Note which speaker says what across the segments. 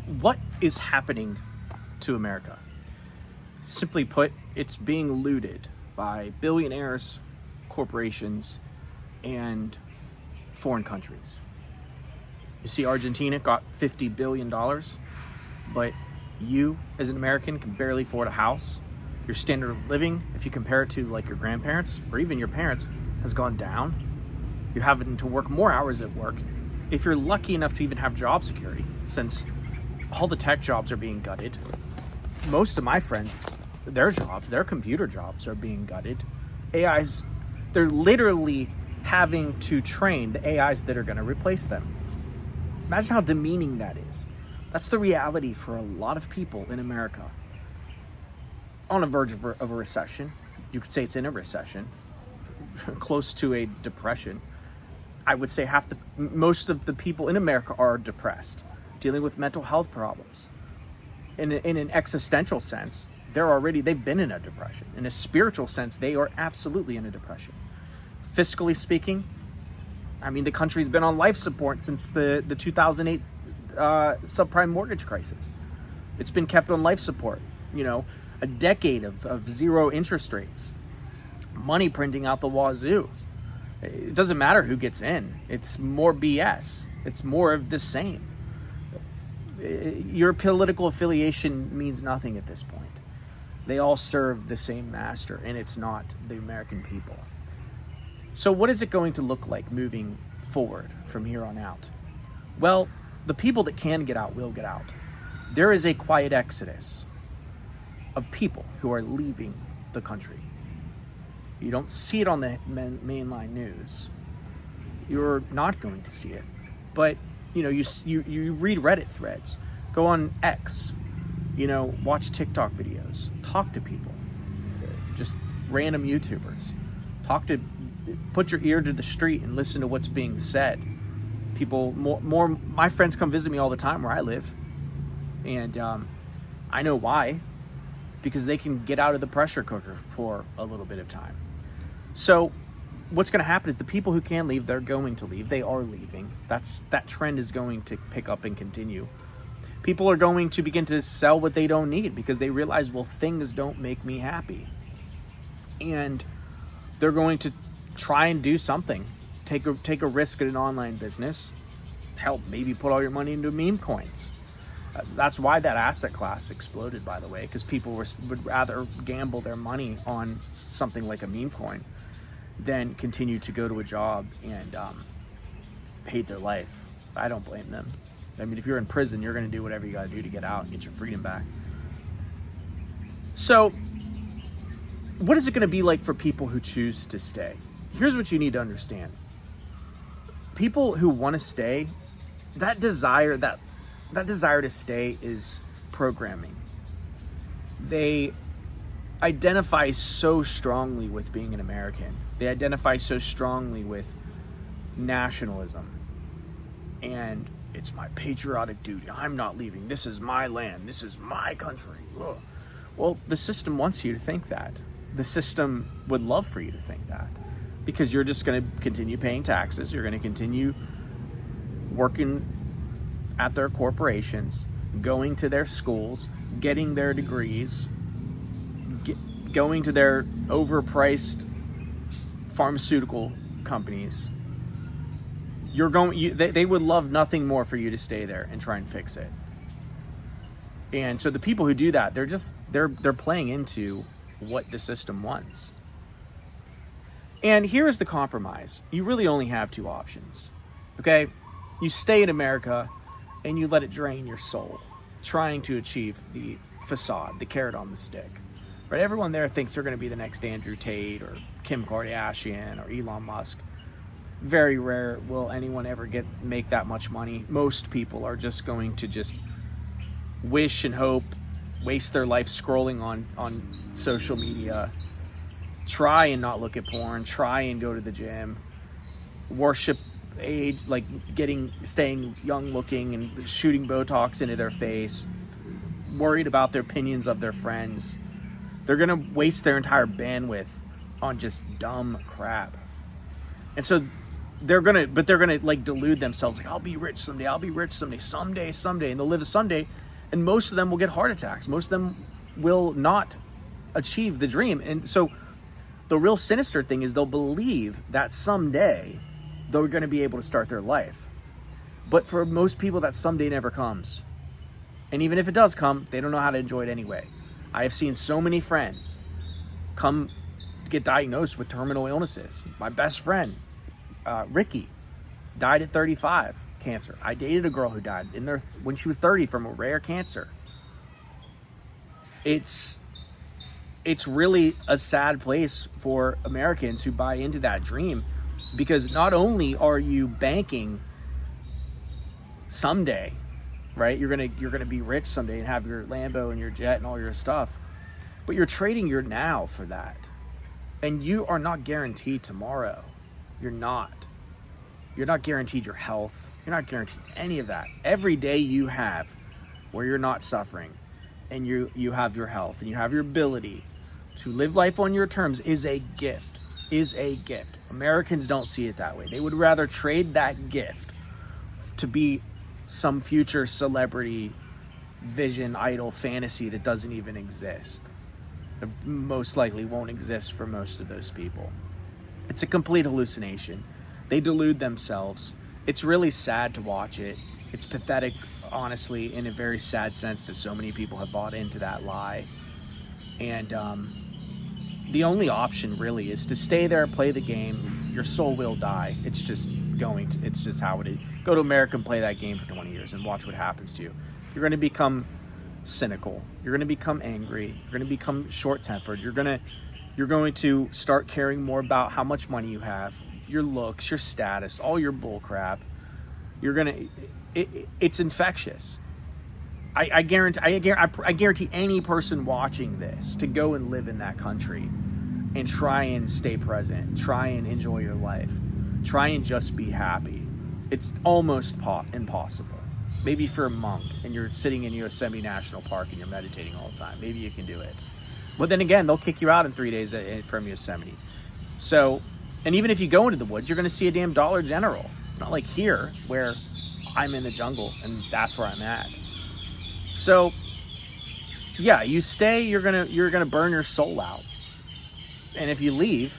Speaker 1: what is happening to America? Simply put, it's being looted by billionaires, corporations, and foreign countries. You see, Argentina got $50 billion, but you, as an American, can barely afford a house. Your standard of living, if you compare it to like your grandparents or even your parents, has gone down. You're having to work more hours at work. If you're lucky enough to even have job security, since all the tech jobs are being gutted, most of my friends, their computer jobs are being gutted. AIs, they're literally having to train the AIs that are going to replace them. Imagine how demeaning that is. That's the reality for a lot of people in America. On the verge of a recession. You could say it's in a recession, close to a depression. I would say most of the people in America are depressed, dealing with mental health problems. In an existential sense, they've been in a depression. In a spiritual sense, they are absolutely in a depression. Fiscally speaking, I mean, the country's been on life support since the 2008 subprime mortgage crisis. It's been kept on life support. A decade of zero interest rates, money printing out the wazoo. It doesn't matter who gets in. It's more BS. It's more of the same. Your political affiliation means nothing at this point. They all serve the same master, and it's not the American people. So what is it going to look like moving forward from here on out? Well, the people that can get out will get out. There is a quiet exodus of people who are leaving the country. You don't see it on the mainline news. You're not going to see it. But, you read Reddit threads, go on X, watch TikTok videos, talk to people, just random YouTubers. Put your ear to the street and listen to what's being said. People, my friends come visit me all the time where I live. And I know why. Because they can get out of the pressure cooker for a little bit of time. So what's going to happen is the people who can leave, they're going to leave. They are leaving. That trend is going to pick up and continue. People are going to begin to sell what they don't need because they realize, well, things don't make me happy. And they're going to try and do something. Take a risk at an online business. Help, maybe put all your money into meme coins. That's why that asset class exploded, by the way, because people would rather gamble their money on something like a meme coin than continue to go to a job and hate their life. I don't blame them. I mean, if you're in prison, you're going to do whatever you got to do to get out and get your freedom back. So what is it going to be like for people who choose to stay? Here's what you need to understand. People who want to stay, that desire to stay is programming. They identify so strongly with being an American. They identify so strongly with nationalism. And it's my patriotic duty. I'm not leaving. This is my land. This is my country. Ugh. Well, the system wants you to think that. The system would love for you to think that. Because you're just going to continue paying taxes. You're going to continue working at their corporations, going to their schools, getting their degrees, going to their overpriced pharmaceutical companies. They would love nothing more for you to stay there and try and fix it. And so the people who do that, they're playing into what the system wants. And here's the compromise. You really only have two options. Okay? You stay in America and you let it drain your soul, trying to achieve the facade, the carrot on the stick. Right? Everyone there thinks they're going to be the next Andrew Tate or Kim Kardashian or Elon Musk. Very rare will anyone ever make that much money. Most people are just going to just wish and hope, waste their life scrolling on social media, try and not look at porn, try and go to the gym, worship age, like staying young looking and shooting Botox into their face, worried about their opinions of their friends. They're going to waste their entire bandwidth on just dumb crap. And so they're gonna like delude themselves, like, I'll be rich someday, someday, and they'll live a someday, and most of them will get heart attacks. Most of them will not achieve the dream. And so the real sinister thing is they'll believe that someday they're going to be able to start their life. But for most people, that someday never comes. And even if it does come, they don't know how to enjoy it anyway. I have seen so many friends come get diagnosed with terminal illnesses. My best friend, Ricky, died at 35, cancer. I dated a girl who died when she was 30 from a rare cancer. It's really a sad place for Americans who buy into that dream, because not only are you banking someday, right? You're gonna be rich someday and have your Lambo and your jet and all your stuff, but you're trading your now for that. And you are not guaranteed tomorrow. You're not guaranteed your health. You're not guaranteed any of that. Every day you have where you're not suffering, and you have your health and you have your ability to live life on your terms is a gift. Americans don't see it that way. They would rather trade that gift to be some future celebrity vision, idol, fantasy that doesn't even exist. It most likely won't exist for most of those people. It's a complete hallucination. They delude themselves. It's really sad to watch it. It's pathetic, honestly, in a very sad sense that so many people have bought into that lie. And the only option really is to stay there, play the game. Your soul will die. It's just how it is. Go to America and play that game for 20 years and watch what happens to you. You're going to become cynical. You're going to become angry. You're going to become short-tempered. You're going to start caring more about how much money you have, your looks, your status, all your bull crap. It's infectious. I guarantee any person watching this to go and live in that country and try and stay present, try and enjoy your life, try and just be happy. It's almost impossible. Maybe for a monk and you're sitting in Yosemite National Park and you're meditating all the time, maybe you can do it. But then again, they'll kick you out in 3 days from Yosemite. So, and even if you go into the woods, you're going to see a damn Dollar General. It's not like here where I'm in the jungle and that's where I'm at. So, yeah, you stay, you're gonna burn your soul out. And if you leave,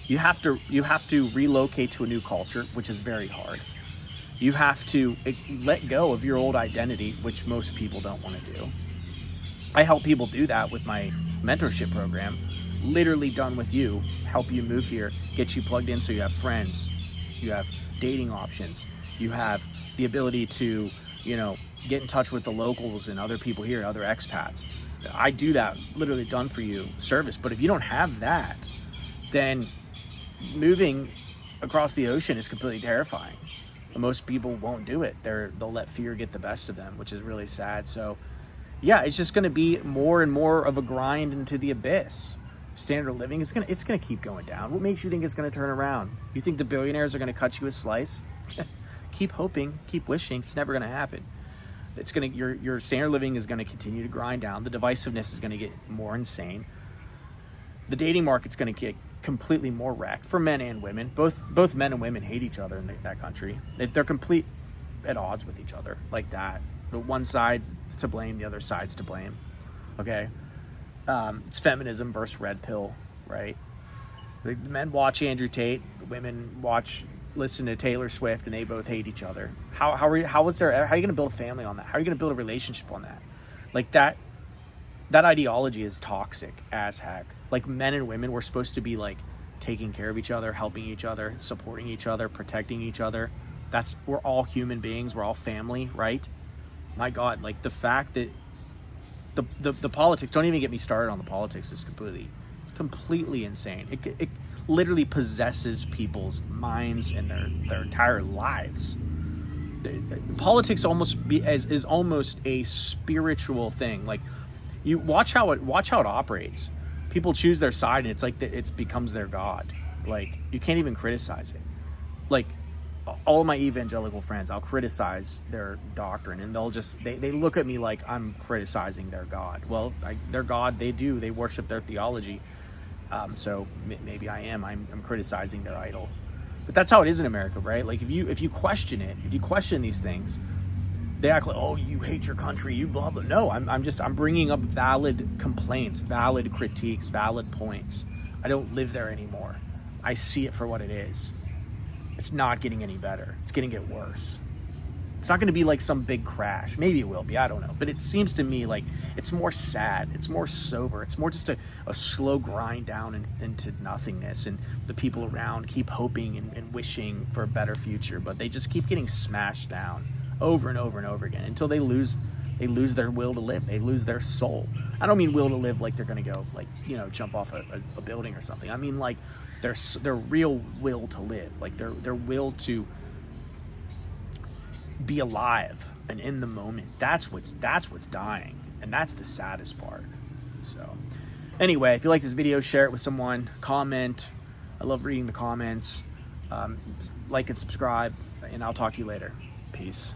Speaker 1: you have to relocate to a new culture, which is very hard. You have to let go of your old identity, which most people don't want to do. I help people do that with my mentorship program. Literally done with you, help you move here, get you plugged in so you have friends, you have dating options, you have the ability to, get in touch with the locals and other people here, other expats. I do that, literally done for you service. But if you don't have that, then moving across the ocean is completely terrifying. Most people won't do it. They'll let fear get the best of them, which is really sad. So yeah, it's just going to be more and more of a grind into the abyss. Standard of living it's going to keep going down. What makes you think it's going to turn around? You think the billionaires are going to cut you a slice? Keep hoping, keep wishing. It's never going to happen. Your standard living is going to continue to grind down. The divisiveness is going to get more insane. The dating market's going to get completely more wrecked for men and women. Both men and women hate each other in that country. They're complete at odds with each other like that. But one side's to blame, the other side's to blame. Okay, it's feminism versus red pill, right? The men watch Andrew Tate, the women listen to Taylor Swift, and they both hate each other. How are you going to build a family on that? How are you going to build a relationship on that? Like that ideology is toxic as heck. Like men and women, we're supposed to be like taking care of each other, helping each other, supporting each other, protecting each other. We're all human beings. We're all family, right? My God, like the fact that the politics, don't even get me started on the politics, is completely insane. It literally possesses people's minds and their entire lives. The politics is almost a spiritual thing. Like you watch how it operates. People choose their side, and it's like it becomes their god. Like you can't even criticize it. Like all of my evangelical friends, I'll criticize their doctrine, and they look at me like I'm criticizing their god. Well, their god, they worship their theology. So maybe I am. I'm criticizing their idol. But that's how it is in America, right? Like if you question it, if you question these things, they act like, oh, you hate your country, you blah blah. No, I'm bringing up valid complaints, valid critiques, valid points. I don't live there anymore. I see it for what it is. It's not getting any better. It's going to get worse. It's not going to be like some big crash. Maybe it will be. I don't know. But it seems to me like it's more sad. It's more sober. It's more just a slow grind down into nothingness. And the people around keep hoping and wishing for a better future. But they just keep getting smashed down over and over and over again until they lose their will to live. They lose their soul. I don't mean will to live like they're going to go, like, you know, jump off a building or something. I mean like their real will to live. Like their will to be alive and in the moment. That's what's dying, and that's the saddest part. So anyway, if you like this video, share it with someone, comment. I love reading the comments. Like and subscribe, and I'll talk to you later. Peace.